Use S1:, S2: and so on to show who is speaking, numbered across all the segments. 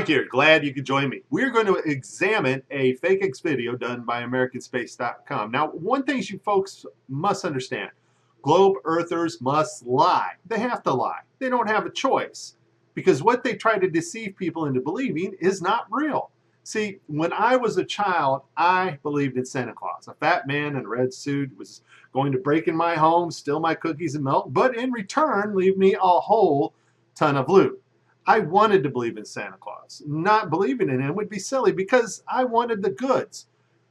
S1: Mike here, glad you could join me. We're going to examine a FakeX video done by AmericanSpace.com. Now, one thing you folks must understand, globe earthers must lie. They have to lie. They don't have a choice because what they try to deceive people into believing is not real. See, when I was a child, I believed in Santa Claus. A fat man in a red suit was going to break in my home, steal my cookies and milk, but in return, leave me a whole ton of loot. I wanted to believe in Santa Claus. Not believing in him would be silly because I wanted the goods.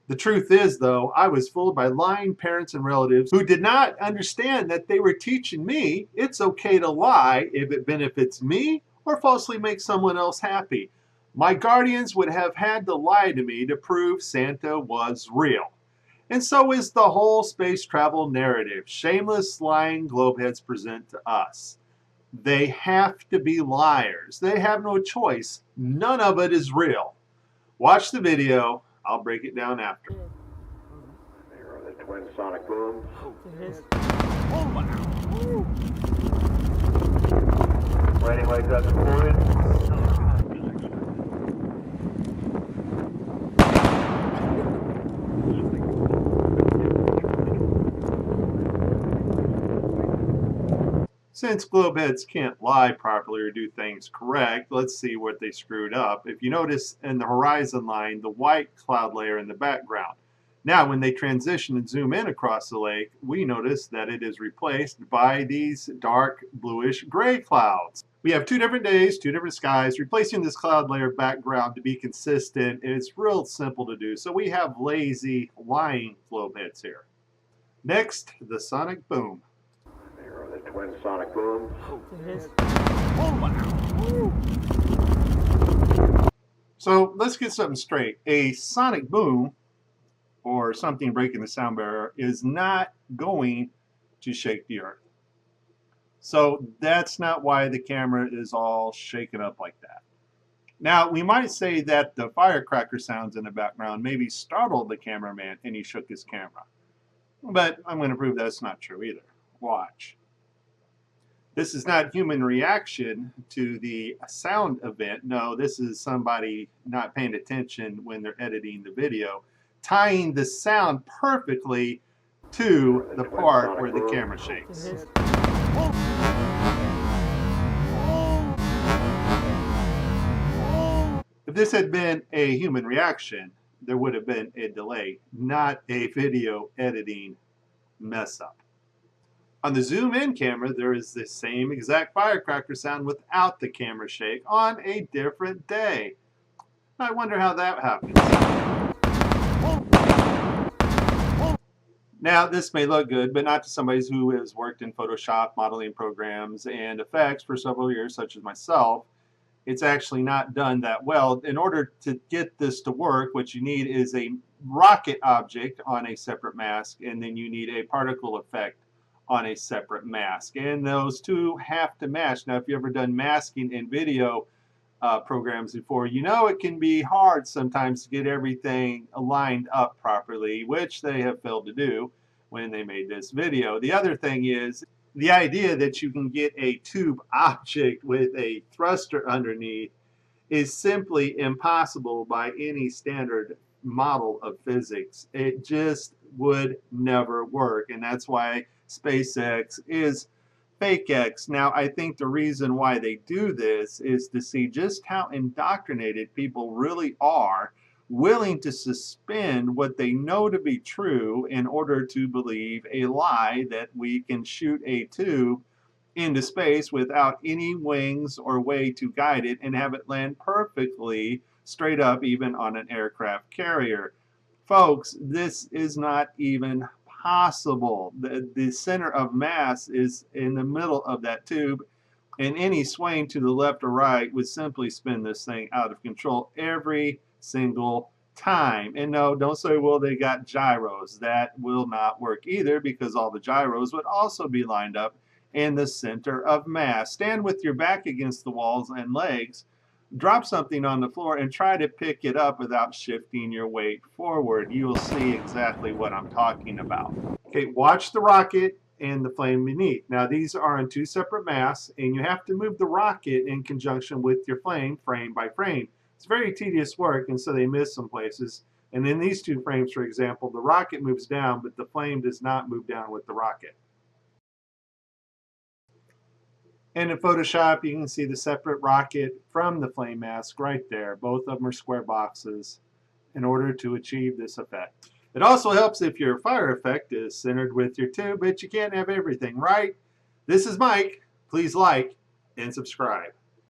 S1: The truth is, though, I was fooled by lying parents and relatives who did not understand that they were teaching me it's okay to lie if it benefits me or falsely makes someone else happy. My guardians would have had to lie to me to prove Santa was real. And so is the whole space travel narrative shameless lying globeheads present to us. They have to be liars. They have no choice. None of it is real. Watch the video. I'll break it down after.
S2: There are the twin sonic booms. Landing legs up supported.
S1: Since globeheads can't lie properly or do things correct, let's see what they screwed up. If you notice in the horizon line, the white cloud layer in the background. Now, when they transition and zoom in across the lake, we notice that it is replaced by these dark bluish gray clouds. We have two different days, two different skies. Replacing this cloud layer background to be consistent is real simple to do. So we have lazy, lying globeheads here. Next, the sonic boom.
S2: There are the twin sonic booms.
S1: So let's get something straight. A sonic boom, or something breaking the sound barrier, is not going to shake the earth. So that's not why the camera is all shaken up like that. Now, we might say that the firecracker sounds in the background maybe startled the cameraman and he shook his camera. But I'm going to prove that's not true either. Watch. This is not human reaction to the sound event. No, this is somebody not paying attention when they're editing the video, tying the sound perfectly to the part where the camera shakes. If this had been a human reaction, there would have been a delay, not a video editing mess up. On the zoom in camera, there is the same exact firecracker sound without the camera shake on a different day. I wonder how that happens. Now, this may look good, but not to somebody who has worked in Photoshop, modeling programs, and effects for several years, such as myself. It's actually not done that well. In order to get this to work, what you need is a rocket object on a separate mask, and then you need a particle effect on a separate mask, and those two have to match. Now, if you've ever done masking in video programs before, you know it can be hard sometimes to get everything aligned up properly, which they have failed to do when they made this video. The other thing is the idea that you can get a tube object with a thruster underneath is simply impossible by any standard model of physics. It just would never work, and that's why SpaceX is FakeX. Now, I think the reason why they do this is to see just how indoctrinated people really are, willing to suspend what they know to be true in order to believe a lie that we can shoot a tube into space without any wings or way to guide it and have it land perfectly straight up, even on an aircraft carrier. Folks, this is not even possible. The center of mass is in the middle of that tube, and any swaying to the left or right would simply spin this thing out of control every single time. And no, don't say, well, they got gyros. That will not work either, because all the gyros would also be lined up in the center of mass. Stand with your back against the walls and legs, drop something on the floor and try to pick it up without shifting your weight forward. You will see exactly what I'm talking about. Okay, watch the rocket and the flame beneath. Now, these are on two separate masts, and you have to move the rocket in conjunction with your flame frame by frame. It's very tedious work, and so they miss some places. And in these two frames, for example, the rocket moves down, but the flame does not move down with the rocket. And in Photoshop, you can see the separate rocket from the flame mask right there. Both of them are square boxes in order to achieve this effect. It also helps if your fire effect is centered with your tube, but you can't have everything, right? This is Mike. Please like and subscribe.